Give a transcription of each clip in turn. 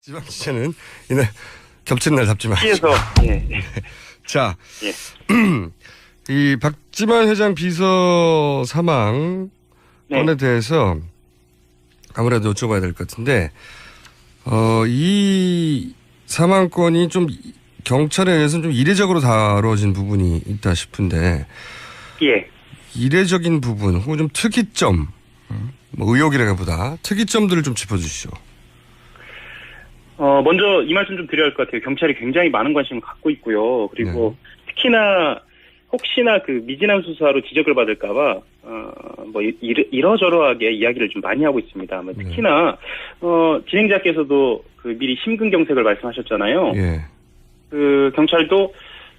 지방지자는 이날 겹치는 날 잡지 마시고. 피해서 예. 자, 예. 이 박지만 회장 비서 사망 건에 네. 대해서 아무래도 여쭤봐야 될 것 같은데, 이 사망건이 좀 경찰에 의해서는 좀 이례적으로 다뤄진 부분이 있다 싶은데, 예. 이례적인 부분 혹은 좀 특이점, 뭐 의혹이라기보다 특이점들을 좀 짚어주시죠. 먼저 이 말씀 좀 드려야 할 것 같아요. 경찰이 굉장히 많은 관심을 갖고 있고요. 그리고 특히나 혹시나 그 미진함 수사로 지적을 받을까봐 뭐 이러저러하게 이야기를 좀 많이 하고 있습니다. 특히나 진행자께서도 그 미리 심근경색을 말씀하셨잖아요. 예. 그 경찰도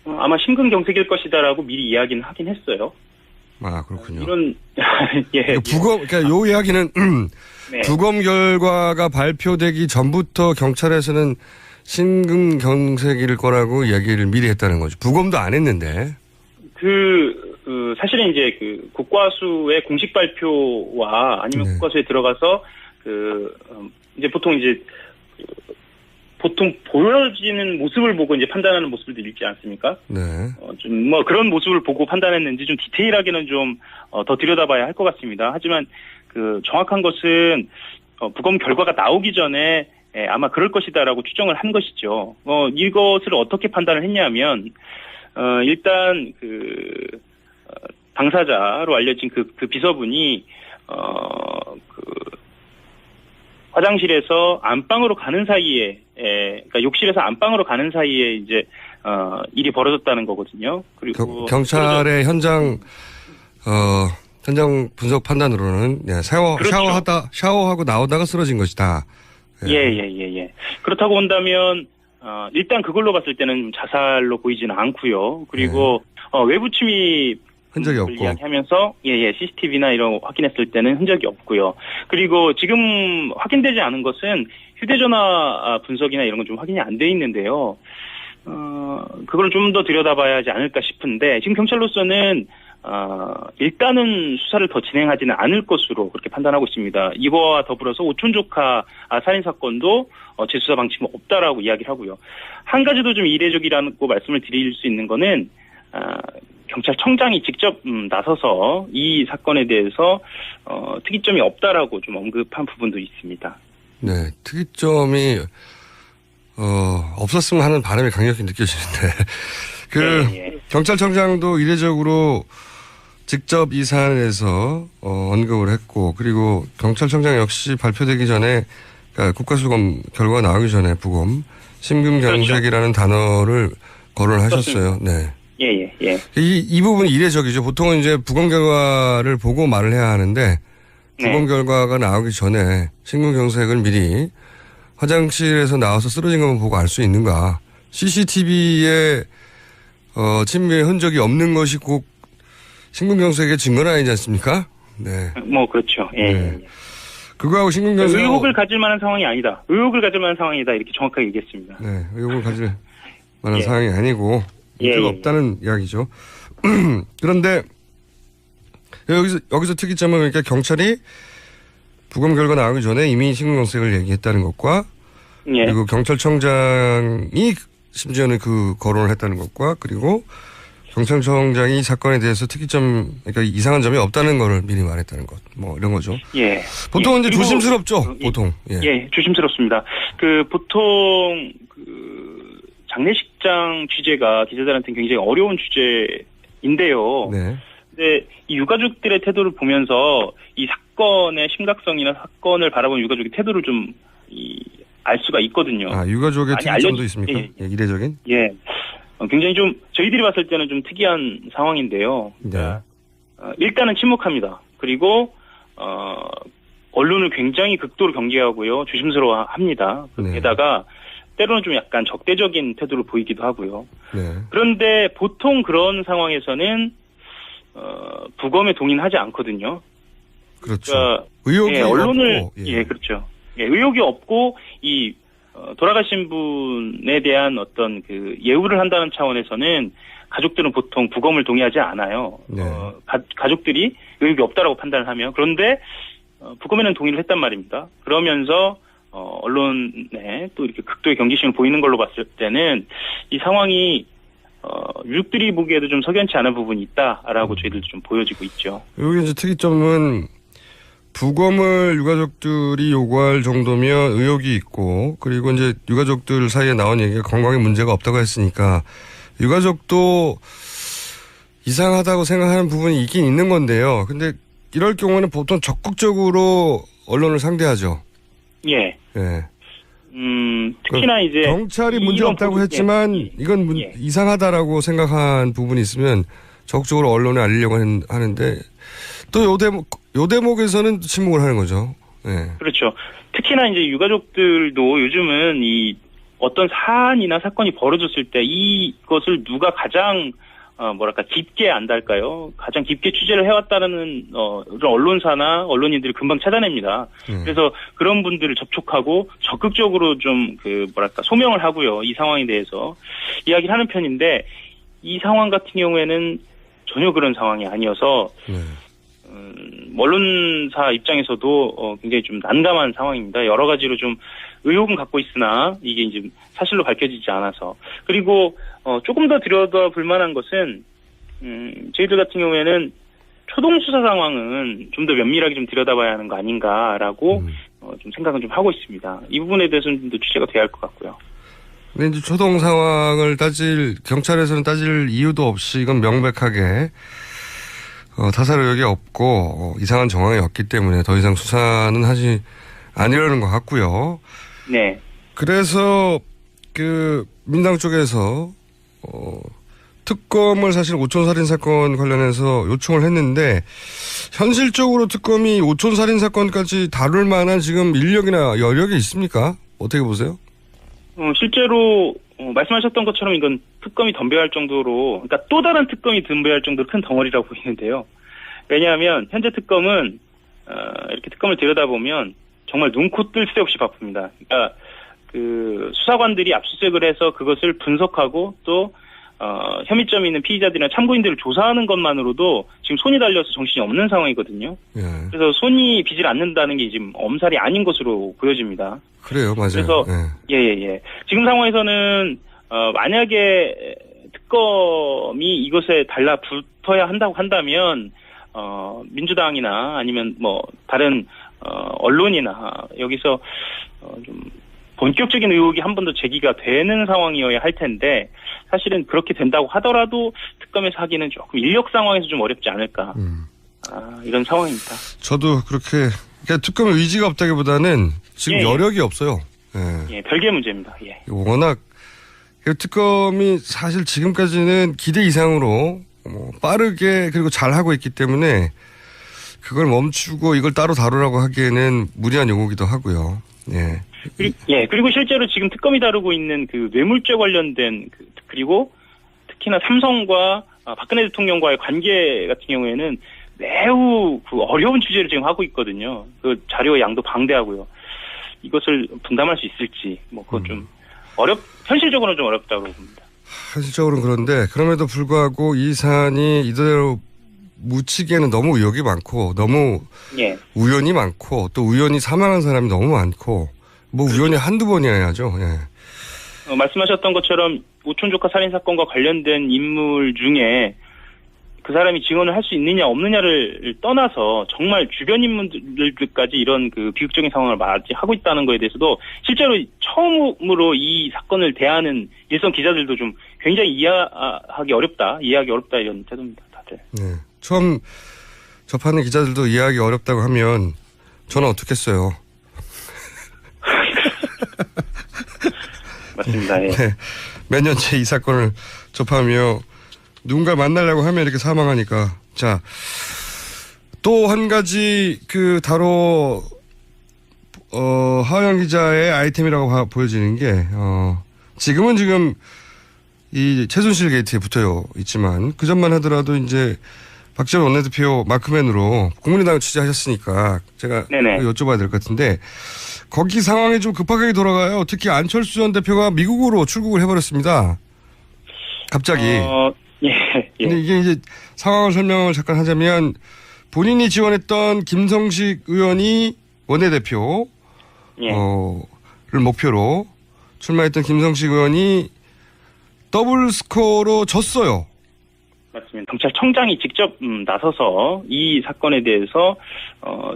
아마 심근경색일 것이다라고 미리 이야기는 하긴 했어요. 아, 그렇군요. 이런 예. 그러니까 요 이야기는 네. 부검 결과가 발표되기 전부터 경찰에서는 심근경색일 거라고 이야기를 미리 했다는 거죠. 부검도 안 했는데. 사실은 이제 그 국과수의 공식 발표와 아니면 네. 국과수에 들어가서 이제 보통 보통 보여지는 모습을 보고 이제 판단하는 모습들이 있지 않습니까? 네. 좀 뭐 그런 모습을 보고 판단했는지 좀 디테일하게는 좀 더 들여다봐야 할 것 같습니다. 하지만 그 정확한 것은 부검 결과가 나오기 전에 아마 그럴 것이다라고 추정을 한 것이죠. 이것을 어떻게 판단을 했냐면 일단 당사자로 알려진 그 비서분이 화장실에서 안방으로 가는 사이에, 그러니까 욕실에서 안방으로 가는 사이에 이제 일이 벌어졌다는 거거든요. 그리고 경찰의 현장 분석 판단으로는 그렇죠. 샤워하고 나오다가 쓰러진 것이다. 예. 그렇다고 본다면 일단 그걸로 봤을 때는 자살로 보이지는 않고요. 그리고 외부 침입 흔적이 없고. 이야기하면서 CCTV나 이런 거 확인했을 때는 흔적이 없고요. 그리고 지금 확인되지 않은 것은 휴대전화 분석이나 이런 건 좀 확인이 안 돼 있는데요. 그걸 좀 더 들여다봐야 하지 않을까 싶은데 지금 경찰로서는 일단은 수사를 더 진행하지는 않을 것으로 그렇게 판단하고 있습니다. 이거와 더불어서 오촌 조카 살인 사건도 재수사 방침은 없다라고 이야기를 하고요. 한 가지도 좀 이례적이라고 말씀을 드릴 수 있는 거는 경찰청장이 직접 나서서 이 사건에 대해서 특이점이 없다라고 좀 언급한 부분도 있습니다. 네, 특이점이 없었으면 하는 바람이 강력히 느껴지는데 경찰청장도 이례적으로 직접 이 사안에 대해서 언급을 했고, 그리고 경찰청장 역시 발표되기 전에, 그러니까 국가수검 결과가 나오기 전에 부검 심근경색이라는 단어를 거론하셨어요. 네. 예. 이 부분이 이례적이죠. 보통은 이제 부검 결과를 보고 말을 해야 하는데, 부검 결과가 나오기 전에 심근경색을 미리 화장실에서 나와서 쓰러진 것만 보고 알 수 있는가. CCTV에 침입의 흔적이 없는 것이 꼭 심근경색의 증거는 아니지 않습니까? 네. 뭐 그렇죠. 예. 네. 그거하고 심근경색 의혹을 가질 만한 상황이 아니다. 의혹을 가질 만한 상황이다. 이렇게 정확하게 얘기했습니다. 네, 의혹을 가질 만한 상황이 아니고 문제가 없다는 이야기죠. 그런데 여기서 특이점은 그러니까 경찰이 부검 결과 나오기 전에 이미 심근경색을 얘기했다는 것과 그리고 경찰청장이 심지어는 그 거론을 했다는 것과 그리고 경찰청장이 이 사건에 대해서 그러니까 이상한 점이 없다는 거를 미리 말했다는 것, 뭐 이런 거죠. 예. 보통은 이제 조심스럽죠, 보통. 예, 조심스럽습니다. 보통 장례식장 취재가 기자들한테는 굉장히 어려운 주제인데요. 네. 근데 이 유가족들의 태도를 보면서 이 사건의 심각성이나 사건을 바라보는 유가족의 태도를 좀 알 수가 있거든요. 유가족의 특이점도 있습니까? 예, 이례적인? 예. 굉장히 좀 저희들이 봤을 때는 좀 특이한 상황인데요. 네. 일단은 침묵합니다. 그리고 언론을 굉장히 극도로 경계하고요, 조심스러워합니다. 네. 게다가 때로는 좀 약간 적대적인 태도를 보이기도 하고요. 네. 그런데 보통 그런 상황에서는 부검에 동의는 하지 않거든요. 그렇죠. 그러니까, 의혹이 언론을 없고, 그렇죠. 의혹이 없고 돌아가신 분에 대한 어떤 예우를 한다는 차원에서는 가족들은 보통 부검을 동의하지 않아요. 네. 가족들이 의혹이 없다라고 판단을 하면. 그런데 부검에는 동의를 했단 말입니다. 그러면서 언론에 또 이렇게 극도의 경계심을 보이는 걸로 봤을 때는 이 상황이 유족들이 보기에도 좀 석연치 않은 부분이 있다라고 저희들도 좀 보여지고 있죠. 여기 이제 특이점은 부검을 유가족들이 요구할 정도면 의혹이 있고, 그리고 이제 유가족들 사이에 나온 얘기가 건강에 문제가 없다고 했으니까 유가족도 이상하다고 생각하는 부분이 있긴 있는 건데요. 근데 이럴 경우는 보통 적극적으로 언론을 상대하죠. 예. 예. 특히나 이제 경찰이 문제 없다고 했지만 이건 이상하다라고 생각한 부분이 있으면 적극적으로 언론에 알리려고 하는데 또 요 대목에서는 침묵을 하는 거죠. 예. 그렇죠. 특히나 이제 유가족들도 요즘은 이 어떤 사안이나 사건이 벌어졌을 때 이것을 누가 가장 깊게 안달까요? 가장 깊게 취재를 해왔다는 이런 언론사나 언론인들이 금방 찾아냅니다. 그래서 그런 분들을 접촉하고 적극적으로 좀 소명을 하고요. 이 상황에 대해서 이야기를 하는 편인데 이 상황 같은 경우에는 전혀 그런 상황이 아니어서 언론사 입장에서도 굉장히 좀 난감한 상황입니다. 여러 가지로 좀 의혹은 갖고 있으나 이게 이제 사실로 밝혀지지 않아서. 그리고 조금 더 들여다볼 만한 것은 저희들 같은 경우에는 초동 수사 상황은 좀 더 면밀하게 좀 들여다봐야 하는 거 아닌가라고 좀 생각은 좀 하고 있습니다. 이 부분에 대해서는 좀 더 취재가 돼야 할 것 같고요. 근데 이제 초동 상황을 경찰에서는 따질 이유도 없이 이건 명백하게 타살 의혹이 없고 이상한 정황이 없기 때문에 더 이상 수사는 하지 않으려는 것 같고요. 네. 그래서 민당 쪽에서 특검을 사실 오촌살인 사건 관련해서 요청을 했는데 현실적으로 특검이 오촌살인 사건까지 다룰 만한 지금 인력이나 여력이 있습니까? 어떻게 보세요? 실제로 말씀하셨던 것처럼 이건 특검이 덤벼할 정도로, 그러니까 또 다른 특검이 덤벼할 정도로 큰 덩어리라고 보이는데요. 왜냐하면 현재 특검은 이렇게 특검을 들여다보면 정말 눈코 뜰 새 없이 바쁩니다. 그러니까 수사관들이 압수수색을 해서 그것을 분석하고 또 혐의점이 있는 피의자들이나 참고인들을 조사하는 것만으로도 지금 손이 달려서 정신이 없는 상황이거든요. 예. 그래서 손이 비질 않는다는 게 지금 엄살이 아닌 것으로 보여집니다. 그래요, 맞아요. 그래서 예. 지금 상황에서는 만약에 특검이 이것에 달라붙어야 한다고 한다면 민주당이나 아니면 다른 언론이나 여기서 좀 본격적인 의혹이 한 번 더 제기가 되는 상황이어야 할 텐데 사실은 그렇게 된다고 하더라도 특검에서 하기는 조금 인력 상황에서 좀 어렵지 않을까 이런 상황입니다. 저도 그러니까 특검의 의지가 없다기보다는 지금 여력이 없어요. 예, 별개의 문제입니다. 예. 워낙 특검이 사실 지금까지는 기대 이상으로 빠르게 그리고 잘하고 있기 때문에 그걸 멈추고 이걸 따로 다루라고 하기에는 무리한 요구기도 하고요. 예. 그리고 실제로 지금 특검이 다루고 있는 뇌물죄 관련된 그리고 특히나 삼성과 박근혜 대통령과의 관계 같은 경우에는 매우 어려운 취재를 지금 하고 있거든요. 그 자료의 양도 방대하고요. 이것을 분담할 수 있을지 그건 좀 현실적으로는 좀 어렵다고 봅니다. 현실적으로는 그런데 그럼에도 불구하고 이 사안이 이대로 묻히기에는 너무 의혹이 많고 너무 우연이 많고 또 우연히 사망한 사람이 너무 많고 우연히 한두 번이어야죠. 예. 말씀하셨던 것처럼 오촌 조카 살인 사건과 관련된 인물 중에 그 사람이 증언을 할 수 있느냐 없느냐를 떠나서 정말 주변 인물들까지 이런 비극적인 상황을 맞이하고 있다는 것에 대해서도 실제로 처음으로 이 사건을 대하는 일선 기자들도 좀 굉장히 이해하기 어렵다 이런 태도입니다. 다들. 네. 처음 접하는 기자들도 이해하기 어렵다고 하면 저는 어떻겠어요. 맞습니다. 예. 네. 몇 년째 이 사건을 접하며 누군가 만나려고 하면 이렇게 사망하니까. 자, 또 한 가지 하영 기자의 아이템이라고 보여지는 게 지금 이 최순실 게이트에 붙어 있지만 그 전만 하더라도 이제 박지원 원내대표 마크맨으로 국민의당을 취재하셨으니까 제가 여쭤봐야 될 것 같은데 거기 상황이 좀 급하게 돌아가요. 특히 안철수 전 대표가 미국으로 출국을 해버렸습니다. 갑자기. 근데 이게 이제 상황을 설명을 잠깐 하자면 본인이 지원했던 김성식 의원이 원내대표 예. 를 목표로 출마했던 김성식 의원이 더블 스코어로 졌어요. 맞습니다. 경찰청장이 직접 나서서 이 사건에 대해서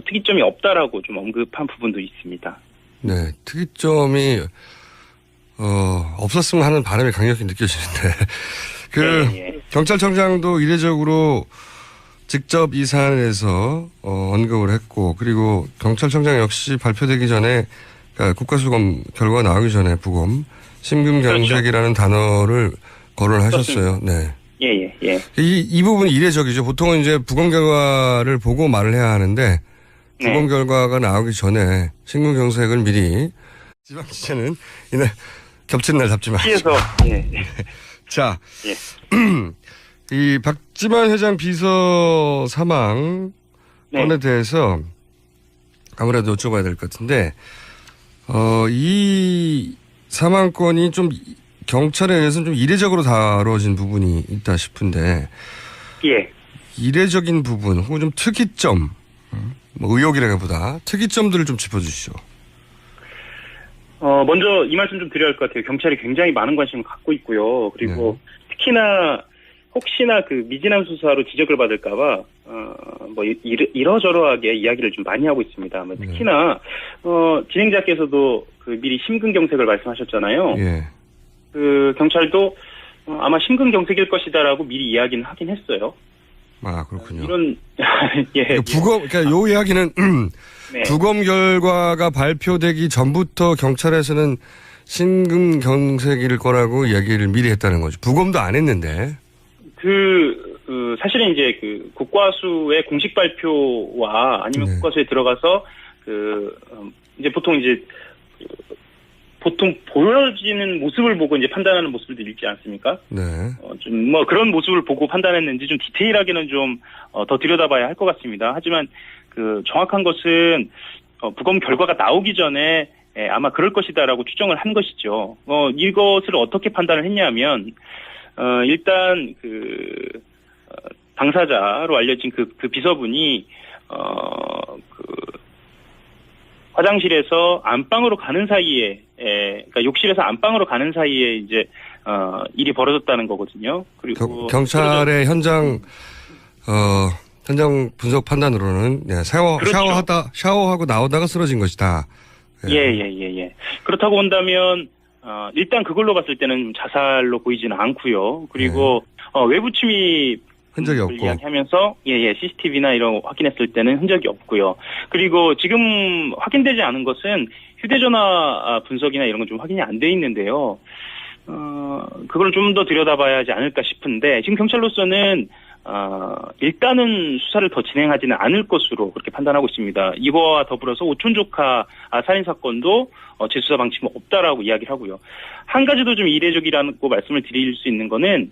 특이점이 없다라고 좀 언급한 부분도 있습니다. 네, 특이점이 없었으면 하는 바람이 강력히 느껴지는데 경찰청장도 이례적으로 직접 이 사안에 대해서 언급을 했고, 그리고 경찰청장 역시 발표되기 전에, 그러니까 국가수검 결과가 나오기 전에 부검 심근경색이라는 단어를 거론하셨어요. 네. 예. 이 부분이 이례적이죠. 보통은 이제 부검 결과를 보고 말을 해야 하는데, 부검 결과가 나오기 전에 심근경색을 미리 지방지체는 이날 겹치는 날 잡지 마시고. 피해서 자, 이 박지만 회장 비서 사망 건에 대해서 아무래도 여쭤봐야 될 것 같은데, 이 사망건이 좀 경찰에 의해서는 좀 이례적으로 다뤄진 부분이 있다 싶은데, 이례적인 부분 혹은 좀 특이점, 뭐 의혹이라기보다 특이점들을 좀 짚어주시죠. 먼저 이 말씀 좀 드려야 할 것 같아요. 경찰이 굉장히 많은 관심을 갖고 있고요. 그리고 특히나 혹시나 그 미진한 수사로 지적을 받을까봐 뭐 이러저러하게 이야기를 좀 많이 하고 있습니다. 특히나 진행자께서도 그 미리 심근경색을 말씀하셨잖아요. 예. 그 경찰도 아마 심근경색일 것이다라고 미리 이야기는 하긴 했어요. 아, 그렇군요. 이런 그러니까 요 이야기는 부검 결과가 발표되기 전부터 경찰에서는 심근경색일 거라고 이야기를 미리 했다는 거죠. 부검도 안 했는데. 사실은 이제 그 국과수의 공식 발표와 아니면 국과수에 들어가서 이제 보통 보여지는 모습을 보고 이제 판단하는 모습들도 있지 않습니까? 네. 좀 뭐 그런 모습을 보고 판단했는지 좀 디테일하게는 좀 더 들여다봐야 할 것 같습니다. 하지만 그 정확한 것은 부검 결과가 나오기 전에 아마 그럴 것이다라고 추정을 한 것이죠. 이것을 어떻게 판단을 했냐면 일단 당사자로 알려진 그 비서분이 화장실에서 안방으로 가는 사이에, 그러니까 욕실에서 안방으로 가는 사이에 이제 일이 벌어졌다는 거거든요. 그리고 경찰의 현장 분석 판단으로는 샤워하고 나오다가 쓰러진 것이다. 예. 그렇다고 본다면 일단 그걸로 봤을 때는 자살로 보이지는 않고요. 그리고 외부 침입 흔적이 없고 이야기하면서 CCTV나 이런 확인했을 때는 흔적이 없고요. 그리고 지금 확인되지 않은 것은 휴대전화 분석이나 이런 건 좀 확인이 안 돼 있는데요. 그걸 좀 더 들여다봐야 하지 않을까 싶은데 지금 경찰로서는 일단은 수사를 더 진행하지는 않을 것으로 그렇게 판단하고 있습니다. 이거와 더불어서 오촌 조카 살인 사건도 재수사 방침은 없다라고 이야기를 하고요. 한 가지도 좀 이례적이라고 말씀을 드릴 수 있는 거는